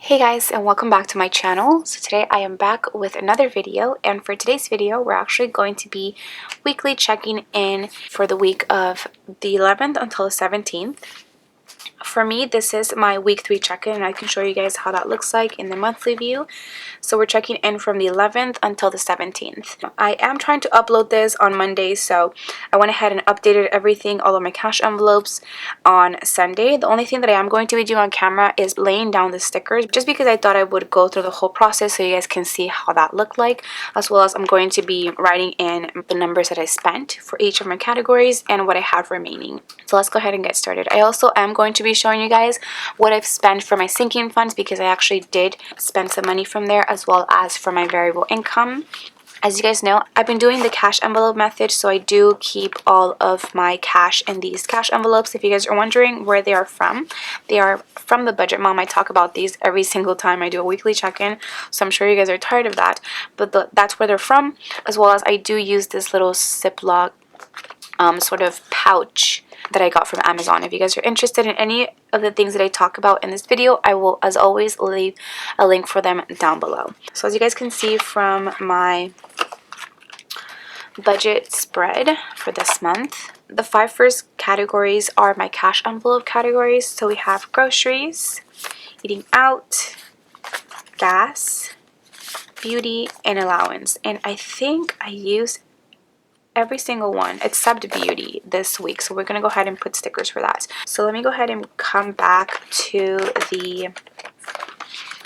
Hey guys, and welcome back to my channel. So today I am back with another video, and for today's video we're actually going to be weekly checking in for the week of the 11th until the 17th. For me, this is my week 3 check-in, and I can show you guys how that looks like in the monthly view. So we're checking in from the 11th until the 17th. I am trying to upload this on Monday, so I went ahead and updated everything, all of my cash envelopes, on Sunday. The only thing that I am going to be doing on camera is laying down the stickers, just because I thought I would go through the whole process so you guys can see how that looked like, as well as I'm going to be writing in the numbers that I spent for each of my categories and what I have remaining. So let's go ahead and get started. I also am going to be showing you guys what I've spent for my sinking funds, because I actually did spend some money from there, as well as for my variable income. As you guys know, I've been doing the cash envelope method, so I do keep all of my cash in these cash envelopes. If you guys are wondering where they are from from the Budget Mom. I talk about these every single time I do a weekly check-in, so I'm sure you guys are tired of that, but that's where they're from, as well as I do use this little Ziploc sort of pouch that I got from Amazon. If you guys are interested in any of the things that I talk about in this video, I will, as always, leave a link for them down below. So as you guys can see from my budget spread for this month, the 5 first categories are my cash envelope categories. So we have groceries, eating out, gas, beauty, and allowance. And I think I used every single one except beauty this week, so we're gonna go ahead and put stickers for that. So let me go ahead and come back to the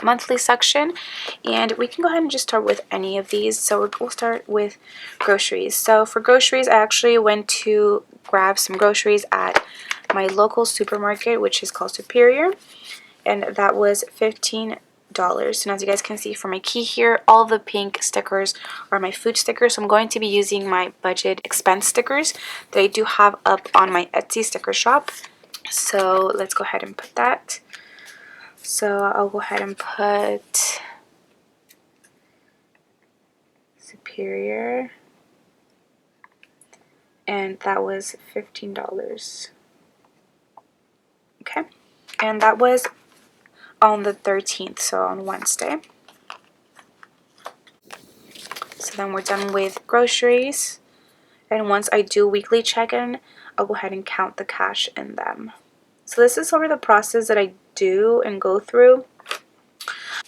monthly section, and we can go ahead and just start with any of these. So we'll start with groceries. So for groceries, I actually went to grab some groceries at my local supermarket, which is called Superior, and that was $15. And as you guys can see from my key here, all the pink stickers are my food stickers. So I'm going to be using my budget expense stickers that I do have up on my Etsy sticker shop. So let's go ahead and put that. So I'll go ahead and put Superior, and that was $15. Okay, and that was on the 13th, so on Wednesday. So then we're done with groceries, and once I do weekly check-in, I'll go ahead and count the cash in them. So this is sort of the process that I do and go through.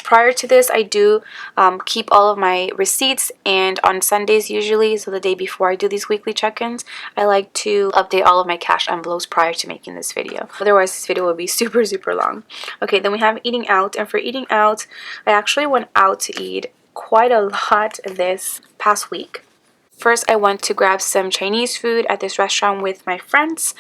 Prior to this, I do keep all of my receipts, and on Sundays usually, so the day before I do these weekly check-ins, I like to update all of my cash envelopes prior to making this video. Otherwise, this video will be super long. Okay, then we have eating out, and for eating out, I actually went out to eat quite a lot this past week. First, I went to grab some Chinese food at this restaurant with my friends,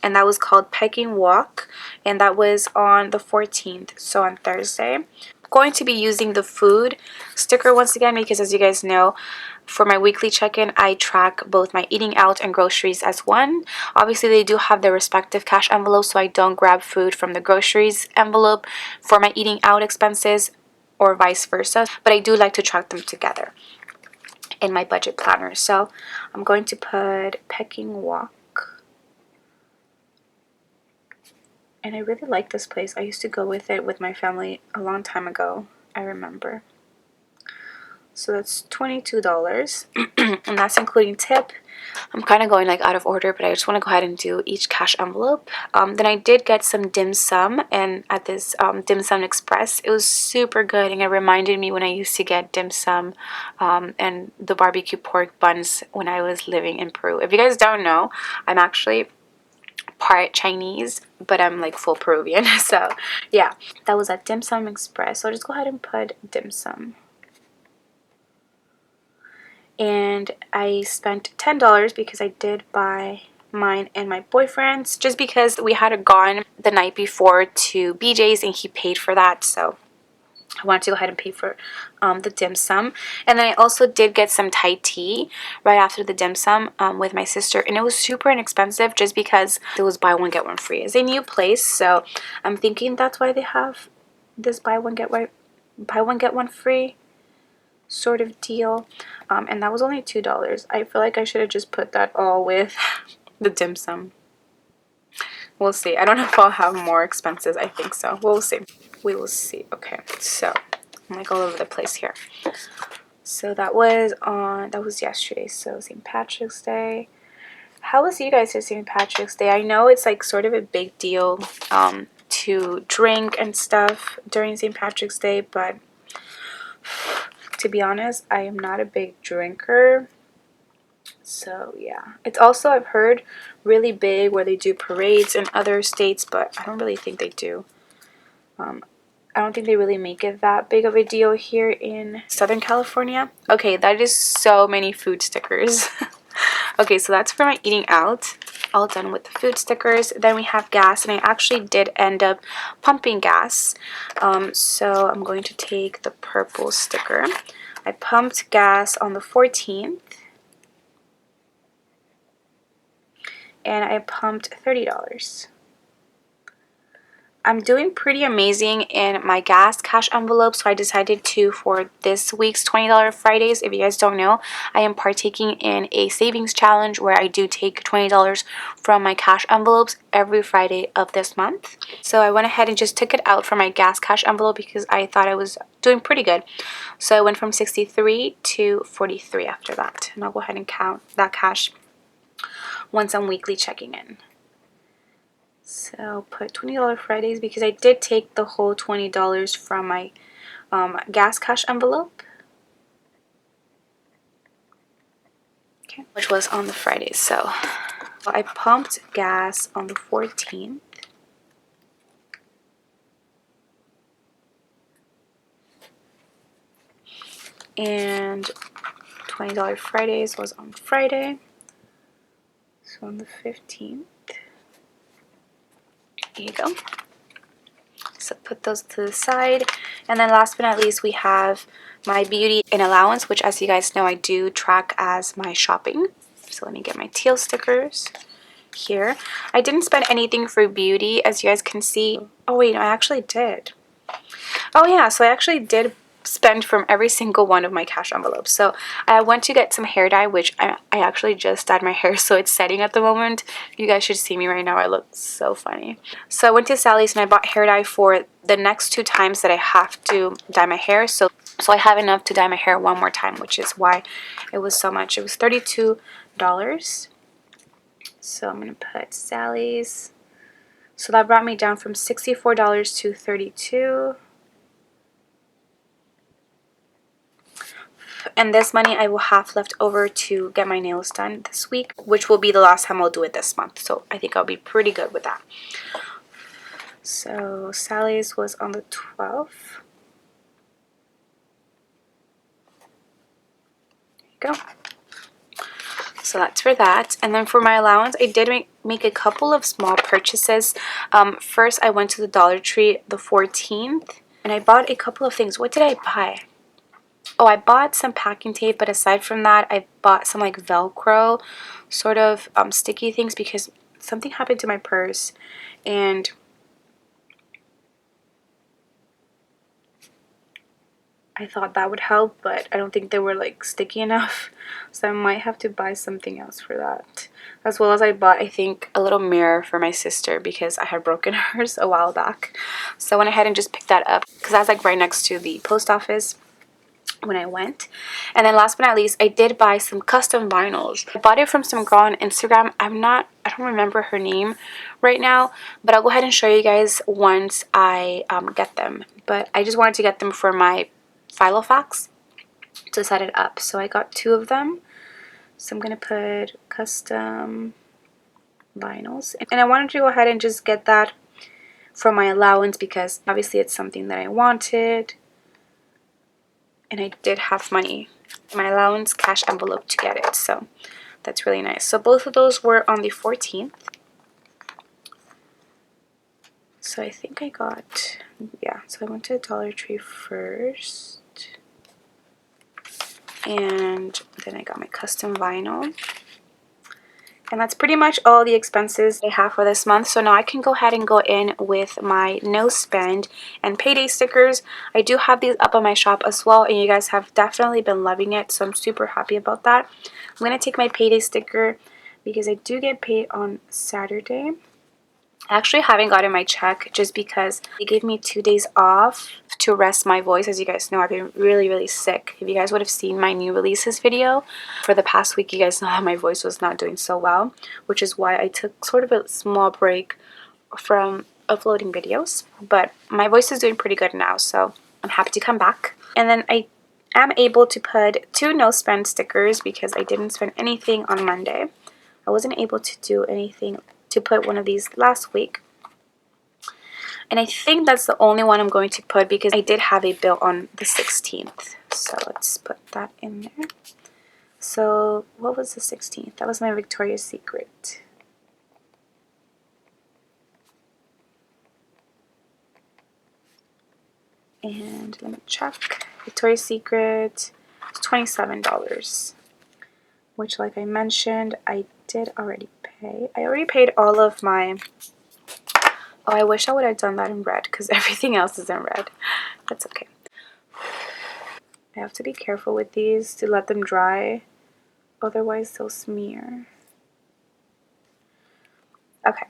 and that was called Peking Wok, and that was on the 14th, so on Thursday. I'm going to be using the food sticker once again, because as you guys know, for my weekly check-in, I track both my eating out and groceries as one. Obviously, they do have their respective cash envelopes, so I don't grab food from the groceries envelope for my eating out expenses, or vice versa, but I do like to track them together in my budget planner. So I'm going to put Peking Wok. And I really like this place. I used to go with it with my family a long time ago, I remember. So that's $22, and that's including tip. I'm kind of going like out of order, but I just want to go ahead and do each cash envelope. Then I did get some dim sum, and at this Dim Sum Express, it was super good, and it reminded me when I used to get dim sum and the barbecue pork buns when I was living in Peru. If you guys don't know, I'm actually part Chinese, but I'm like full Peruvian. So yeah, that was at Dim Sum Express. So I'll just go ahead and put dim sum. And I spent $10 because I did buy mine and my boyfriend's, just because we had gone the night before to BJ's and he paid for that, so I wanted to go ahead and pay for the dim sum. And then I also did get some Thai tea right after the dim sum with my sister, and it was super inexpensive just because it was buy one get one free. It's a new place, so I'm thinking that's why they have this buy one get one free sort of deal. And that was only $2. I feel like I should have just put that all with the dim sum. We'll see. I don't know if I'll have more expenses. I think so. We'll see. we will see. Okay, so I'm like all over the place here. So that was yesterday, so St. Patrick's Day. How was you guys for St. Patrick's Day? I know it's like sort of a big deal to drink and stuff during St. Patrick's Day, but to be honest, I am not a big drinker. So yeah, it's also, I've heard, really big where they do parades in other states, but I don't really think they do. I don't think they really make it that big of a deal here in Southern California. Okay, that is so many food stickers. Okay, so that's for my eating out. All done with the food stickers. Then we have gas, and I actually did end up pumping gas. So I'm going to take the purple sticker. I pumped gas on the 14th. And I pumped $30. I'm doing pretty amazing in my gas cash envelope, so I decided to, for this week's $20 Fridays, if you guys don't know, I am partaking in a savings challenge where I do take $20 from my cash envelopes every Friday of this month. So I went ahead and just took it out from my gas cash envelope because I thought I was doing pretty good. So I went from 63 to 43 after that, and I'll go ahead and count that cash once I'm weekly checking in. So put $20 Fridays because I did take the whole $20 from my gas cash envelope. Okay, which was on the Fridays. So I pumped gas on the 14th. And $20 Fridays was on Friday. So on the 15th. Here you go. So put those to the side. And then last but not least, we have my beauty and allowance, which, as you guys know, I do track as my shopping. So let me get my teal stickers here. I didn't spend anything for beauty, as you guys can see. Oh wait, I actually did. Oh yeah, so I actually did spend from every single one of my cash envelopes. So I went to get some hair dye, which I actually just dyed my hair, so it's setting at the moment. You guys should see me right now. I look so funny. So I went to Sally's and I bought hair dye for the next 2 times that I have to dye my hair. So I have enough to dye my hair one more time, which is why it was so much. It was $32. So I'm going to put Sally's. So that brought me down from $64 to $32. And this money I will have left over to get my nails done this week, which will be the last time I'll do it this month. So I think I'll be pretty good with that. So Sally's was on the 12th. There you go. So that's for that. And then for my allowance, I did make a couple of small purchases. First, I went to the Dollar Tree the 14th, and I bought a couple of things. What did I buy? Oh, I bought some packing tape, but aside from that, I bought some like Velcro sort of sticky things because something happened to my purse, and I thought that would help, but I don't think they were like sticky enough, so I might have to buy something else for that. As well as I bought, I think, a little mirror for my sister because I had broken hers a while back. So I went ahead and just picked that up because that's like right next to the post office when I went. And then last but not least, I did buy some custom vinyls. I bought it from some girl on Instagram. I don't remember her name right now, but I'll go ahead and show you guys once I get them. But I just wanted to get them for my Filofax to set it up. So I got 2 of them. So I'm gonna put custom vinyls, and I wanted to go ahead and just get that from my allowance because obviously it's something that I wanted. And I did have money in my allowance cash envelope to get it, so that's really nice. So both of those were on the 14th. So I think I got, yeah, so I went to Dollar Tree first. And then I got my custom vinyl. And that's pretty much all the expenses I have for this month. So now I can go ahead and go in with my no spend and payday stickers. I do have these up on my shop as well, and you guys have definitely been loving it, so I'm super happy about that. I'm going to take my payday sticker because I do get paid on Saturday. I actually haven't gotten my check just because they gave me 2 days off to rest my voice. As you guys know, I've been really sick. If you guys would have seen my new releases video for the past week, you guys know how my voice was not doing so well, which is why I took sort of a small break from uploading videos. But my voice is doing pretty good now, so I'm happy to come back. And then I am able to put 2 no spend stickers because I didn't spend anything on Monday. I wasn't able to do anything to put one of these last week. And I think that's the only one I'm going to put because I did have a bill on the 16th. So let's put that in there. So what was the 16th? That was my Victoria's Secret. And let me check. Victoria's Secret is $27. Which, like I mentioned, I did already pay. I already paid all of my... Oh, I wish I would have done that in red because everything else is in red. That's okay. I have to be careful with these to let them dry. Otherwise, they'll smear. Okay.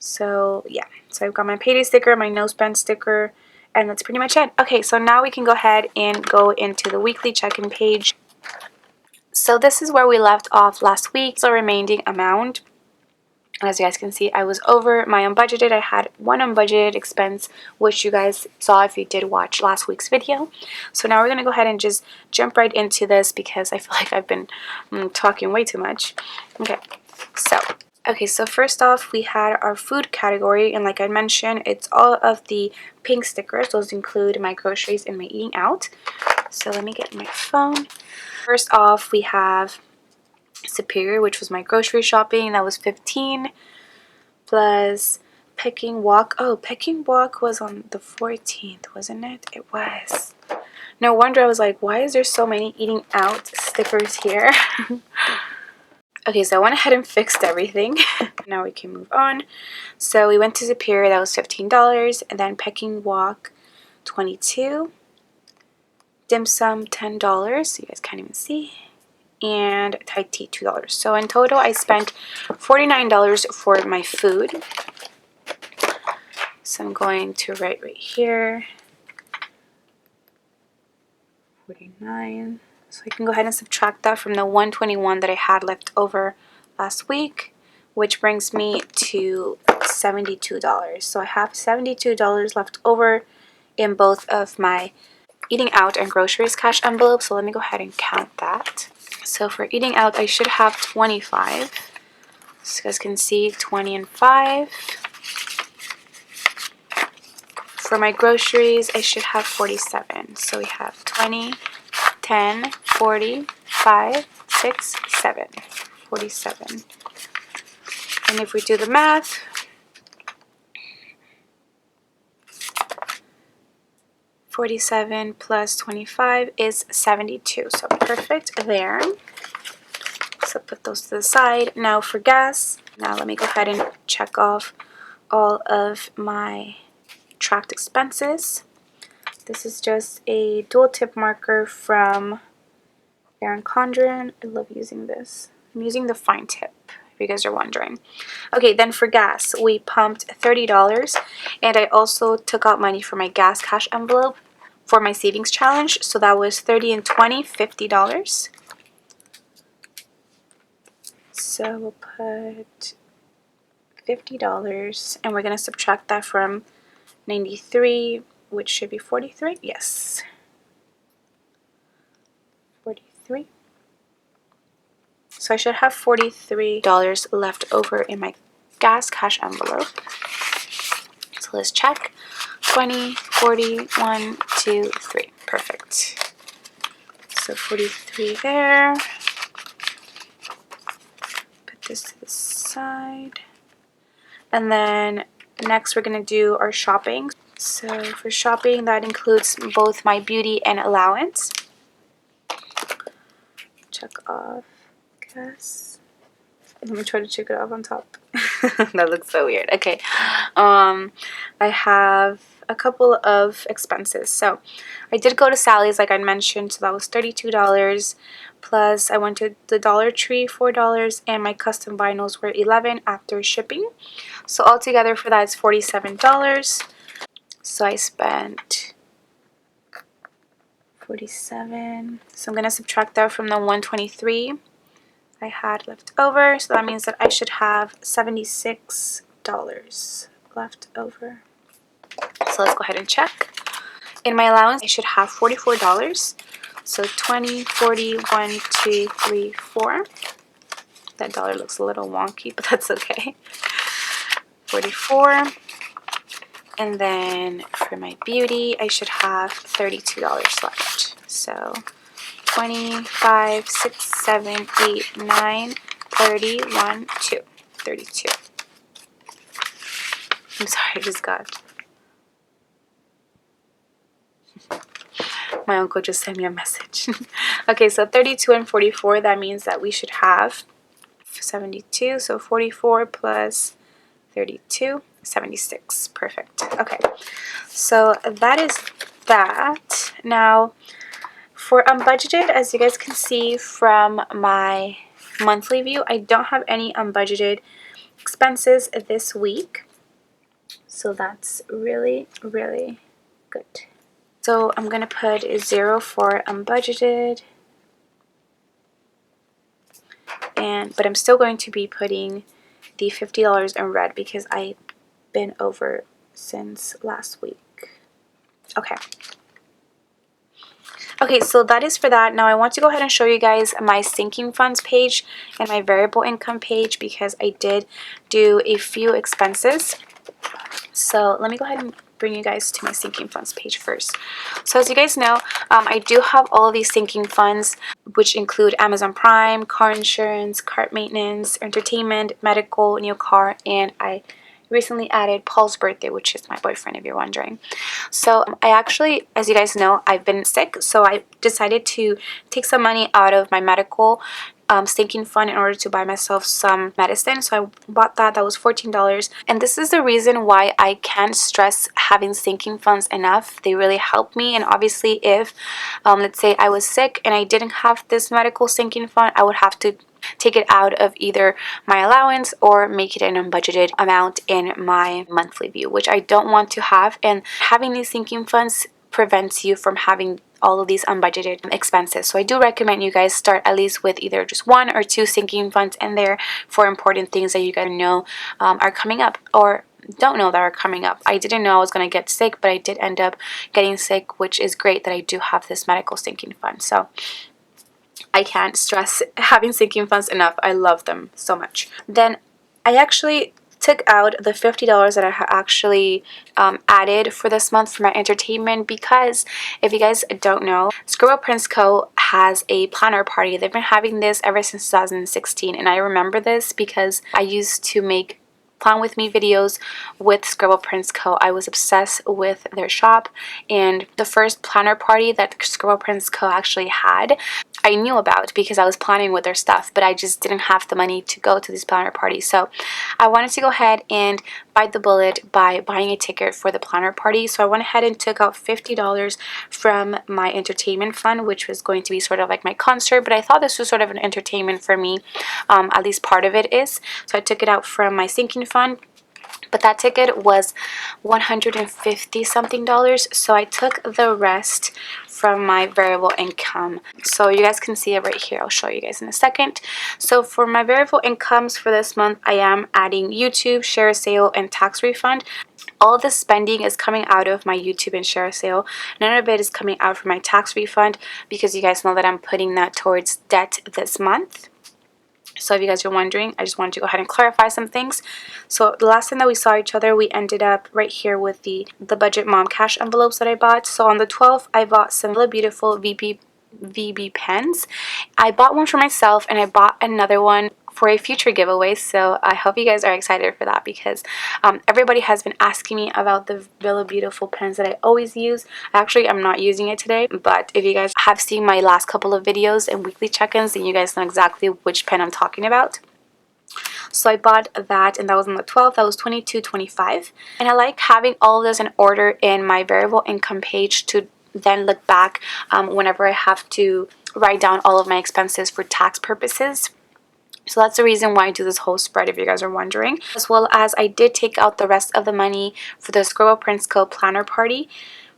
So, yeah. So, I've got my payday sticker, my no spend sticker, and that's pretty much it. Okay, so now we can go ahead and go into the weekly check-in page. So, this is where we left off last week. The remaining amount. As you guys can see, I was over my unbudgeted. I had one unbudgeted expense, which you guys saw if you did watch last week's video. So now we're going to go ahead and just jump right into this because I feel like I've been talking way too much. Okay, so first off, we had our food category, and like I mentioned, it's all of the pink stickers. Those include my groceries and my eating out. So let me get my phone. First off, we have Superior, which was my grocery shopping. That was $15 plus Picking Walk. Oh, Picking Walk was on the 14th, wasn't it? It was. No wonder I was like, why is there so many eating out stickers here? Okay, so I went ahead and fixed everything. Now we can move on. So we went to Superior, that was $15, and then Picking Walk, $22. Dim Sum, $10. You guys can't even see. And Thai tea, $2. So in total, I spent $49 for my food. So I'm going to write right here, 49. So I can go ahead and subtract that from the 121 that I had left over last week, which brings me to $72. So I have $72 left over in both of my eating out and groceries cash envelopes. So let me go ahead and count that. So for eating out, I should have 25. So you guys can see 20 and 5. For my groceries, I should have 47. So we have 20, 10, 40, 5, 6, 7. 47. And if we do the math, $47 plus 25 is $72. So perfect there. So put those to the side. Now for gas. Now let me go ahead and check off all of my tracked expenses. This is just a dual tip marker from Erin Condren. I love using this. I'm using the fine tip, if you guys are wondering. Okay, then for gas, we pumped $30, and I also took out money for my gas cash envelope for my savings challenge. So that was 30 and 20, $50. So we'll put $50, and we're going to subtract that from 93, which should be 43. Yes. 43. So I should have $43 left over in my gas cash envelope. So let's check. 20, 40, 1, 2, 3. Perfect. So 43 there. Put this to the side. And then next we're going to do our shopping. So for shopping, that includes both my beauty and allowance. Check off gas. Let me try to check it off on top. That looks so weird. Okay. I have a couple of expenses. So I did go to Sally's, like I mentioned, so that was $32. Plus I went to the Dollar Tree, $4, and my custom vinyls were $11 after shipping. So altogether for that it's $47. So I spent 47. So I'm going to subtract that from the 123 I had left over. So that means that I should have $76 left over. So let's go ahead and check. In my allowance, I should have $44. So 20, 40, 1, 2, 3, 4. That dollar looks a little wonky, but that's okay. 44. And then for my beauty, I should have $32 left. So 25, 6, 7, 8, 9, 30, 1, 2. 32. I'm sorry, I just got... My uncle just sent me a message. Okay, so 32 and 44, that means that we should have 72. So 44 plus 32, 76. Perfect. Okay, so that is that. Now, for unbudgeted, as you guys can see from my monthly view, I don't have any unbudgeted expenses this week. So that's really, really good. So I'm going to put 0 for unbudgeted. But I'm still going to be putting the $50 in red because I've been over since last week. Okay. Okay, so that is for that. Now I want to go ahead and show you guys my sinking funds page and my variable income page because I did do a few expenses. So let me go ahead and bring you guys to my sinking funds page first. So as you guys know, I do have all of these sinking funds, which include Amazon Prime, car insurance, car maintenance, entertainment, medical, new car, and I recently added Paul's birthday, which is my boyfriend, if you're wondering. So I actually, as you guys know, I've been sick, so I decided to take some money out of my medical sinking fund in order to buy myself some medicine. So I bought that. That was $14. And this is the reason why I can't stress having sinking funds enough. They really help me. And obviously if, let's say I was sick and I didn't have this medical sinking fund, I would have to take it out of either my allowance or make it an unbudgeted amount in my monthly view, which I don't want to have. And having these sinking funds prevents you from having all of these unbudgeted expenses. So I do recommend you guys start at least with either just 1 or 2 sinking funds in there for important things that you guys know are coming up or don't know that are coming up. I didn't know I was going to get sick, but I did end up getting sick, which is great that I do have this medical sinking fund. So I can't stress having sinking funds enough. I love them so much. Then I actually took out the $50 that I actually added for this month for my entertainment because if you guys don't know, Scribble Prince Co. has a planner party. They've been having this ever since 2016 and I remember this because I used to make plan with me videos with Scribble Prince Co. I was obsessed with their shop, and the first planner party that Scribble Prince Co. actually had I knew about because I was planning with their stuff, but I just didn't have the money to go to these planner parties. So I wanted to go ahead and bite the bullet by buying a ticket for the planner party. So I went ahead and took out $50 from my entertainment fund, which was going to be sort of like my concert, but I thought this was sort of an entertainment for me, at least part of it is. So I took it out from my sinking fund. But that ticket was $150 something, so I took the rest from my variable income. So you guys can see it right here. I'll show you guys in a second. So for my variable incomes for this month, I am adding YouTube, share sale, and tax refund. All of the spending is coming out of my YouTube and share sale. None of it is coming out from my tax refund because you guys know that I'm putting that towards debt this month. So if you guys are wondering, I just wanted to go ahead and clarify some things. So the last time that we saw each other, we ended up right here with the Budget Mom cash envelopes that I bought. So on the 12th, I bought some really beautiful VB pens. I bought one for myself and I bought another one for a future giveaway, so I hope you guys are excited for that because everybody has been asking me about the really beautiful pens that I always use. Actually, I'm not using it today, but if you guys have seen my last couple of videos and weekly check-ins, then you guys know exactly which pen I'm talking about. So I bought that, and that was on the 12th. That was $22.25, and I like having all of this in order in my variable income page to then look back whenever I have to write down all of my expenses for tax purposes. So that's the reason why I do this whole spread, if you guys are wondering. As well as I did take out the rest of the money for the Scribble Prince Co. planner party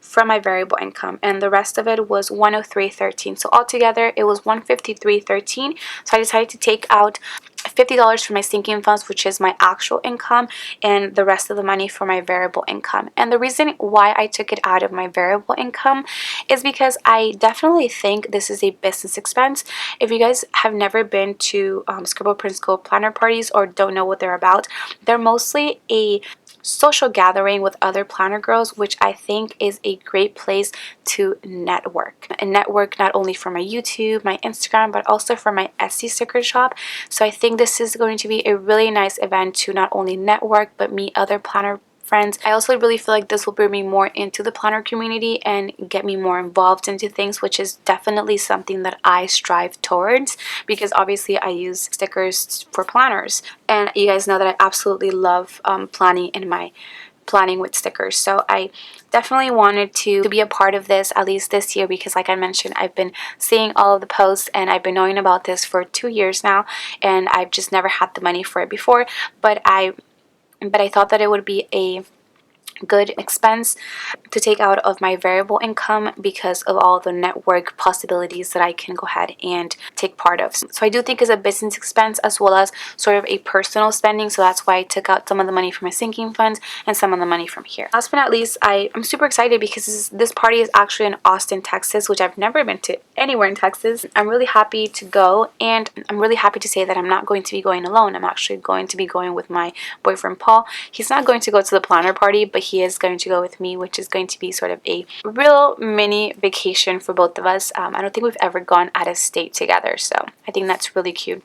from my variable income, and the rest of it was 103.13. So altogether it was 153.13. So I decided to take out $50 for my sinking funds, which is my actual income, and the rest of the money for my variable income. And the reason why I took it out of my variable income is because I definitely think this is a business expense. If you guys have never been to Scribble Prince Co. planner parties or don't know what they're about, they're mostly a social gathering with other planner girls, which I think is a great place to network. And network not only for my YouTube, my Instagram, but also for my Etsy sticker shop. So I think this is going to be a really nice event to not only network but meet other planner friends. I also really feel like this will bring me more into the planner community and get me more involved into things, which is definitely something that I strive towards, because obviously I use stickers for planners, and you guys know that I absolutely love planning in my planning with stickers. So I definitely wanted to be a part of this, at least this year, because like I mentioned, I've been seeing all of the posts and I've been knowing about this for 2 years now, and I've just never had the money for it before. But I thought that it would be a good expense to take out of my variable income because of all the network possibilities that I can go ahead and take part of. So I do think it's a business expense as well as sort of a personal spending, so that's why I took out some of the money from my sinking funds and some of the money from here. Last but not least, I'm super excited because this party is actually in Austin, Texas, which I've never been to anywhere in Texas. I'm really happy to go, and I'm really happy to say that I'm not going to be going alone. I'm actually going to be going with my boyfriend Paul. He's not going to go to the planner party, but he is going to go with me, which is going to be sort of a real mini vacation for both of us. I don't think we've ever gone out of state together, so I think that's really cute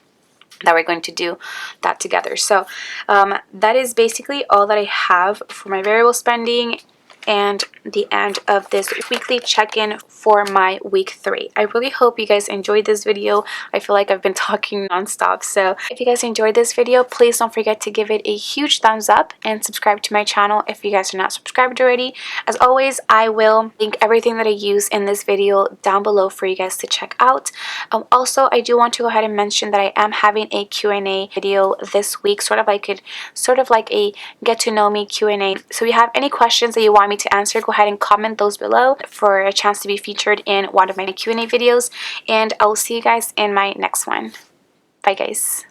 that we're going to do that together. So that is basically all that I have for my variable spending and the end of this weekly check-in for my week 3. I really hope you guys enjoyed this video. I feel like I've been talking nonstop, so if you guys enjoyed this video, please don't forget to give it a huge thumbs up and subscribe to my channel if you guys are not subscribed already. As always, I will link everything that I use in this video down below for you guys to check out. Also, I do want to go ahead and mention that I am having a Q&A video this week, sort of like a get to know me Q&A. So if you have any questions that you want me to answer, go ahead and comment those below for a chance to be featured in one of my Q&A videos, and I will see you guys in my next one. Bye guys.